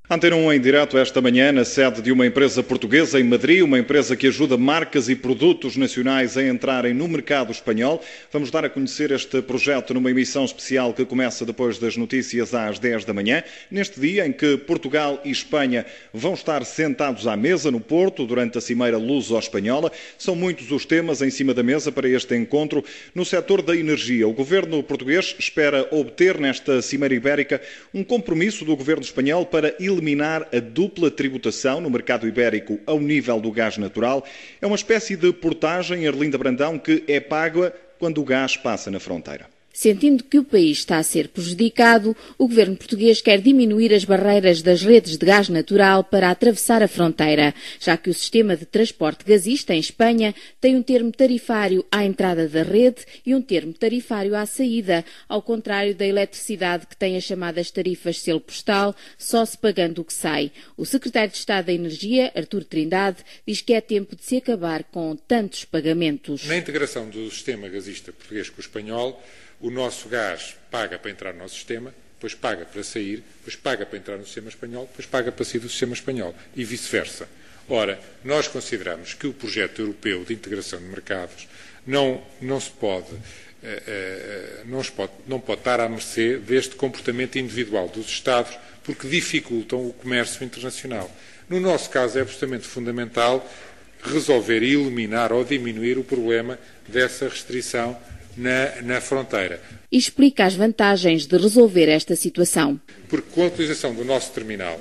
Antena 1 em direto esta manhã na sede de uma empresa portuguesa em Madrid, uma empresa que ajuda marcas e produtos nacionais a entrarem no mercado espanhol. Vamos dar a conhecer este projeto numa emissão especial que começa depois das notícias às 10 da manhã, neste dia em que Portugal e Espanha vão estar sentados à mesa no Porto durante a Cimeira Luso-Espanhola. São muitos os temas em cima da mesa para este encontro. No setor da energia, o governo português espera obter nesta Cimeira Ibérica um compromisso do governo espanhol para eliminar a dupla tributação no mercado ibérico ao nível do gás natural. É uma espécie de portagem, Arlinda Brandão, que é paga quando o gás passa na fronteira. Sentindo que o país está a ser prejudicado, o governo português quer diminuir as barreiras das redes de gás natural para atravessar a fronteira, já que o sistema de transporte gasista em Espanha tem um termo tarifário à entrada da rede e um termo tarifário à saída, ao contrário da eletricidade, que tem as chamadas tarifas selo postal, só se pagando o que sai. O secretário de Estado da Energia, Artur Trindade, diz que é tempo de se acabar com tantos pagamentos. Na integração do sistema gasista português com o espanhol, o nosso gás paga para entrar no nosso sistema, depois paga para sair, depois paga para entrar no sistema espanhol, depois paga para sair do sistema espanhol e vice-versa. Ora, nós consideramos que o projeto europeu de integração de mercados não pode estar à mercê deste comportamento individual dos Estados, porque dificultam o comércio internacional. No nosso caso, é absolutamente fundamental resolver e eliminar ou diminuir o problema dessa restrição na fronteira. E explica as vantagens de resolver esta situação. Porque com a utilização do nosso terminal,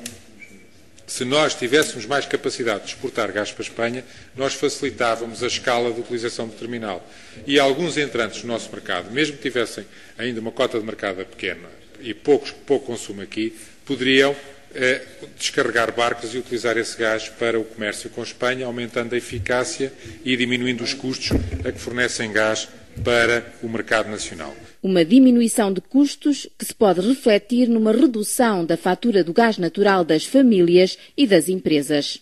se nós tivéssemos mais capacidade de exportar gás para a Espanha, nós facilitávamos a escala de utilização do terminal. E alguns entrantes no nosso mercado, mesmo que tivessem ainda uma cota de mercado pequena e pouco consumo aqui, poderiam descarregar barcos e utilizar esse gás para o comércio com a Espanha, aumentando a eficácia e diminuindo os custos a que fornecem gás para o mercado nacional. Uma diminuição de custos que se pode refletir numa redução da fatura do gás natural das famílias e das empresas.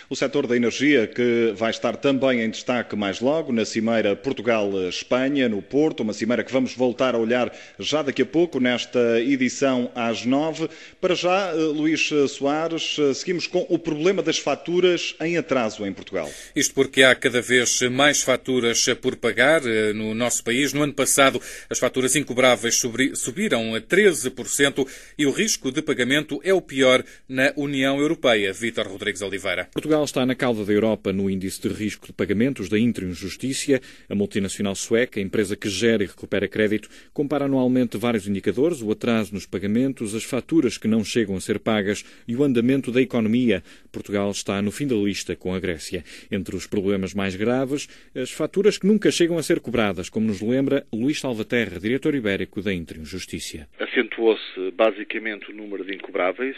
O setor da energia, que vai estar também em destaque mais logo na Cimeira Portugal-Espanha, no Porto, uma cimeira que vamos voltar a olhar já daqui a pouco, nesta edição às 9. Para já, Luís Soares, seguimos com o problema das faturas em atraso em Portugal. Isto porque há cada vez mais faturas por pagar no nosso país. No ano passado, as faturas incobráveis subiram a 13% e o risco de pagamento é o pior na União Europeia. Vítor Rodrigues Oliveira. Portugal está na cauda da Europa no índice de risco de pagamentos da Intrum Justiça. A multinacional sueca, a empresa que gera e recupera crédito, compara anualmente vários indicadores, o atraso nos pagamentos, as faturas que não chegam a ser pagas e o andamento da economia. Portugal está no fim da lista com a Grécia. Entre os problemas mais graves, as faturas que nunca chegam a ser cobradas, como nos lembra Luís Salvaterra, diretor ibérico da Intrum Justiça. Acentuou-se basicamente o número de incobráveis,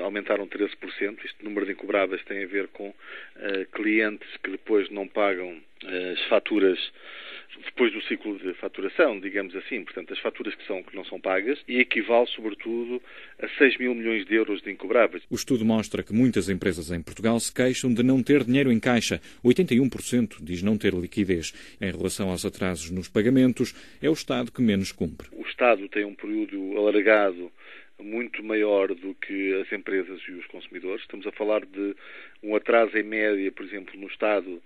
aumentaram 13%. Este número de incobráveis tem a ver com clientes que depois não pagam as faturas depois do ciclo de faturação, digamos assim, portanto, as faturas que não são pagas, e equivale, sobretudo, a 6 mil milhões de euros de incobráveis. O estudo mostra que muitas empresas em Portugal se queixam de não ter dinheiro em caixa. 81% diz não ter liquidez. Em relação aos atrasos nos pagamentos, é o Estado que menos cumpre. O Estado tem um período alargado muito maior do que as empresas e os consumidores. Estamos a falar de um atraso em média, por exemplo, no Estado,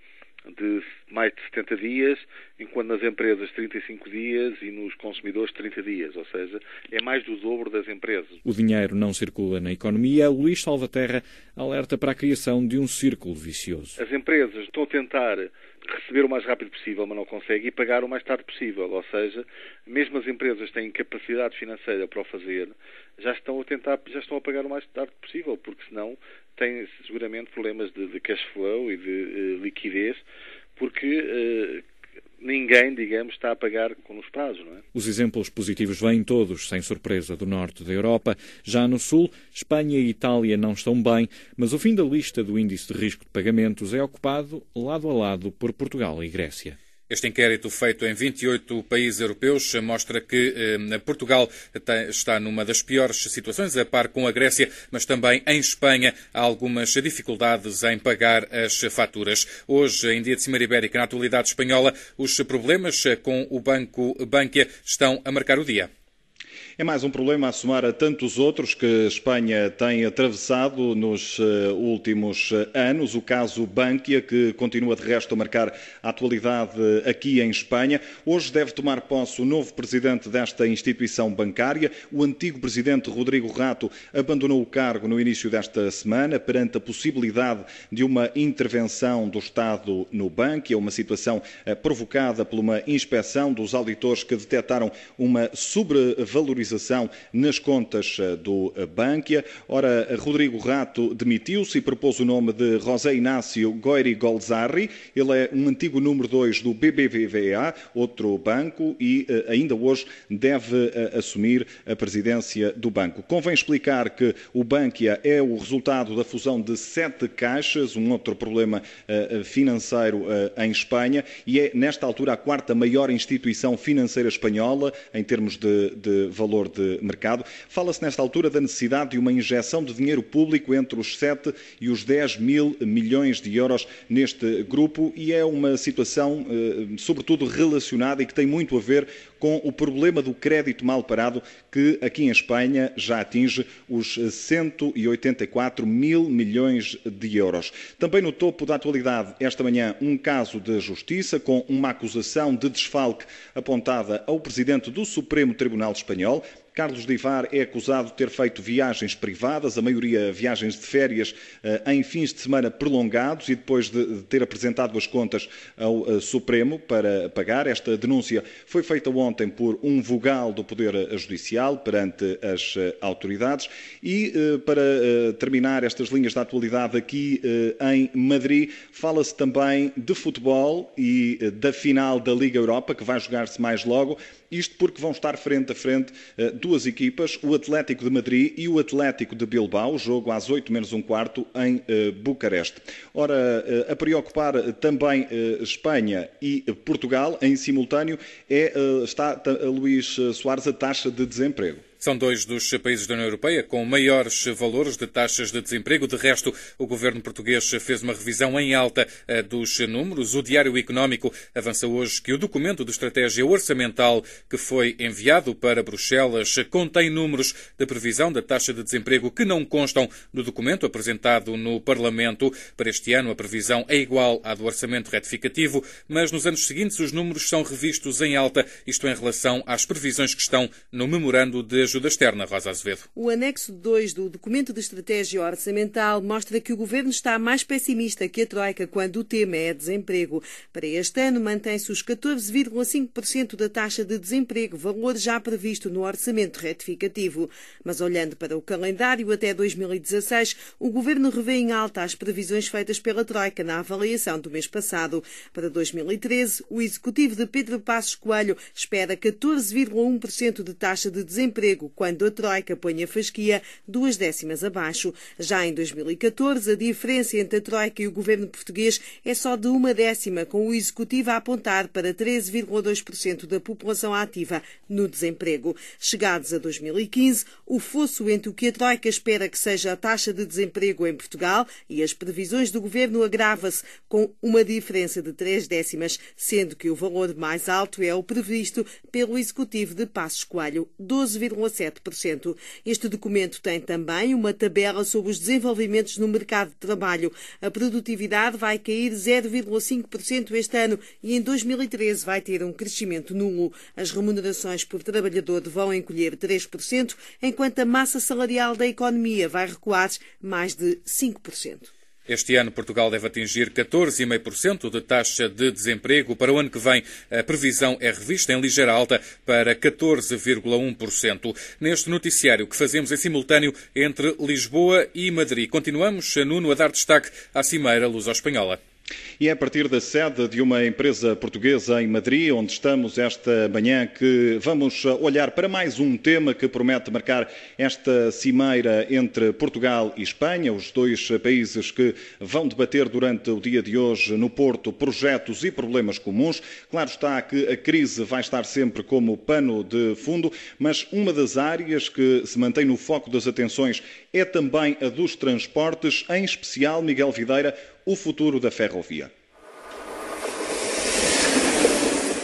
de mais de 70 dias, enquanto nas empresas 35 dias e nos consumidores 30 dias, ou seja, é mais do dobro das empresas. O dinheiro não circula na economia. Luís Salvaterra alerta para a criação de um círculo vicioso. As empresas estão a tentar receber o mais rápido possível, mas não conseguem, e pagar o mais tarde possível, ou seja, mesmo as empresas têm capacidade financeira para o fazer, já estão a pagar o mais tarde possível, porque senão têm seguramente problemas de cash flow e de liquidez, porque ninguém, digamos, está a pagar com os prazos, não é? Os exemplos positivos vêm todos, sem surpresa, do norte da Europa. Já no sul, Espanha e Itália não estão bem, mas o fim da lista do índice de risco de pagamentos é ocupado lado a lado por Portugal e Grécia. Este inquérito feito em 28 países europeus mostra que Portugal está numa das piores situações, a par com a Grécia, mas também em Espanha há algumas dificuldades em pagar as faturas. Hoje, em dia de Cimeira Ibérica, na atualidade espanhola, os problemas com o Banco Bankia estão a marcar o dia. É mais um problema a somar a tantos outros que Espanha tem atravessado nos últimos anos. O caso Bankia, que continua de resto a marcar a atualidade aqui em Espanha. Hoje deve tomar posse o novo presidente desta instituição bancária. O antigo presidente Rodrigo Rato abandonou o cargo no início desta semana perante a possibilidade de uma intervenção do Estado no Bankia, uma situação provocada por uma inspeção dos auditores que detectaram uma sobrevalorização nas contas do Bankia. Ora, Rodrigo Rato demitiu-se e propôs o nome de José Inácio Goiri Golzarri. Ele é um antigo número 2 do BBVA, outro banco, e ainda hoje deve assumir a presidência do banco. Convém explicar que o Bankia é o resultado da fusão de 7 caixas, um outro problema financeiro em Espanha, e é nesta altura a quarta maior instituição financeira espanhola em termos de valor de mercado. Fala-se nesta altura da necessidade de uma injeção de dinheiro público entre os 7 e os 10 mil milhões de euros neste grupo, e é uma situação sobretudo relacionada e que tem muito a ver com o problema do crédito mal parado, que aqui em Espanha já atinge os 184 mil milhões de euros. Também no topo da atualidade, esta manhã, um caso de justiça com uma acusação de desfalque apontada ao presidente do Supremo Tribunal Espanhol. Carlos Divar é acusado de ter feito viagens privadas, a maioria viagens de férias em fins de semana prolongados, e depois de ter apresentado as contas ao Supremo para pagar. Esta denúncia foi feita ontem por um vogal do Poder Judicial perante as autoridades. E para terminar estas linhas de atualidade aqui em Madrid, fala-se também de futebol e da final da Liga Europa, que vai jogar-se mais logo. Isto porque vão estar frente a frente duas equipas, o Atlético de Madrid e o Atlético de Bilbao, jogo às 8:45 em Bucareste. Ora, a preocupar também Espanha e Portugal, em simultâneo, está, Luís Soares, a taxa de desemprego. São dois dos países da União Europeia com maiores valores de taxas de desemprego. De resto, o governo português fez uma revisão em alta dos números. O Diário Económico avança hoje que o documento de estratégia orçamental que foi enviado para Bruxelas contém números de previsão da taxa de desemprego que não constam do documento apresentado no Parlamento. Para este ano, a previsão é igual à do orçamento retificativo, mas nos anos seguintes os números são revistos em alta, isto em relação às previsões que estão no memorando de ajuda externa. Rosa Azevedo. O anexo 2 do documento de estratégia orçamental mostra que o governo está mais pessimista que a Troika quando o tema é desemprego. Para este ano, mantém-se os 14,5% da taxa de desemprego, valor já previsto no orçamento retificativo. Mas olhando para o calendário até 2016, o governo revê em alta as previsões feitas pela Troika na avaliação do mês passado. Para 2013, o executivo de Pedro Passos Coelho espera 14,1% de taxa de desemprego, quando a Troika põe a fasquia 2 décimas abaixo. Já em 2014, a diferença entre a Troika e o governo português é só de 1 décima, com o executivo a apontar para 13,2% da população ativa no desemprego. Chegados a 2015, o fosso entre o que a Troika espera que seja a taxa de desemprego em Portugal e as previsões do governo agrava-se, com uma diferença de 3 décimas, sendo que o valor mais alto é o previsto pelo executivo de Passos Coelho, 12,7%. Este documento tem também uma tabela sobre os desenvolvimentos no mercado de trabalho. A produtividade vai cair 0,5% este ano e em 2013 vai ter um crescimento nulo. As remunerações por trabalhador vão encolher 3%, enquanto a massa salarial da economia vai recuar mais de 5%. Este ano, Portugal deve atingir 14,5% de taxa de desemprego. Para o ano que vem, a previsão é revista em ligeira alta para 14,1%. Neste noticiário que fazemos em simultâneo entre Lisboa e Madrid, continuamos, Nuno, a dar destaque à Cimeira Luso-Espanhola. E é a partir da sede de uma empresa portuguesa em Madrid, onde estamos esta manhã, que vamos olhar para mais um tema que promete marcar esta cimeira entre Portugal e Espanha, os dois países que vão debater durante o dia de hoje no Porto projetos e problemas comuns. Claro está que a crise vai estar sempre como pano de fundo, mas uma das áreas que se mantém no foco das atenções é também a dos transportes, em especial, Miguel Videira, o futuro da ferrovia.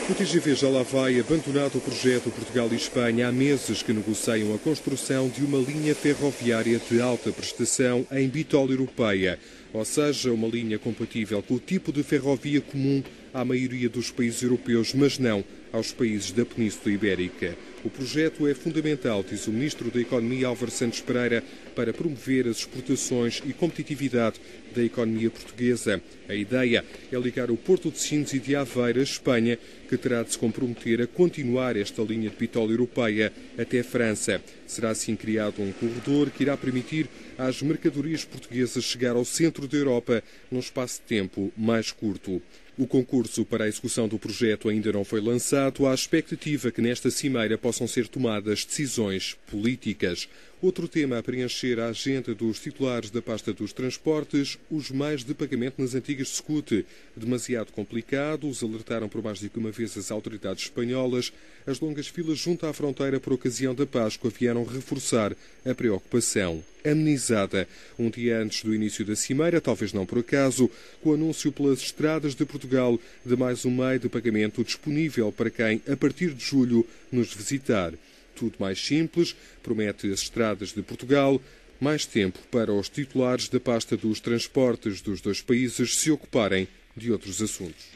O TGV já lá vai, abandonado o projeto Portugal e Espanha, há meses que negociam a construção de uma linha ferroviária de alta prestação em bitola europeia, ou seja, uma linha compatível com o tipo de ferrovia comum à maioria dos países europeus, mas não aos países da Península Ibérica. O projeto é fundamental, diz o Ministro da Economia, Álvaro Santos Pereira, para promover as exportações e competitividade da economia portuguesa. A ideia é ligar o Porto de Sines e de Aveiro à Espanha, que terá de se comprometer a continuar esta linha de bitola europeia até a França. Será assim criado um corredor que irá permitir às mercadorias portuguesas chegar ao centro da Europa num espaço de tempo mais curto. O concurso para a execução do projeto ainda não foi lançado. Há expectativa que nesta cimeira possam ser tomadas decisões políticas. Outro tema a preencher a agenda dos titulares da pasta dos transportes, os meios de pagamento nas antigas SCUT. Demasiado complicados, alertaram por mais de uma vez as autoridades espanholas. As longas filas junto à fronteira por ocasião da Páscoa vieram reforçar a preocupação. Amenizada um dia antes do início da cimeira, talvez não por acaso, com o anúncio pelas estradas de Portugal de mais um meio de pagamento disponível para quem, a partir de julho, nos visitar. Tudo mais simples, promete as estradas de Portugal, mais tempo para os titulares da pasta dos transportes dos dois países se ocuparem de outros assuntos.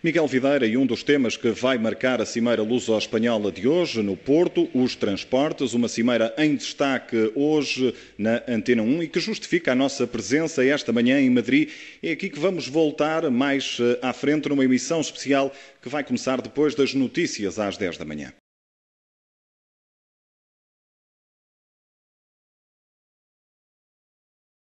Miguel Videira, e um dos temas que vai marcar a Cimeira Luso-Espanhola de hoje no Porto, os transportes, uma cimeira em destaque hoje na Antena 1 e que justifica a nossa presença esta manhã em Madrid. É aqui que vamos voltar mais à frente numa emissão especial que vai começar depois das notícias às 10 da manhã.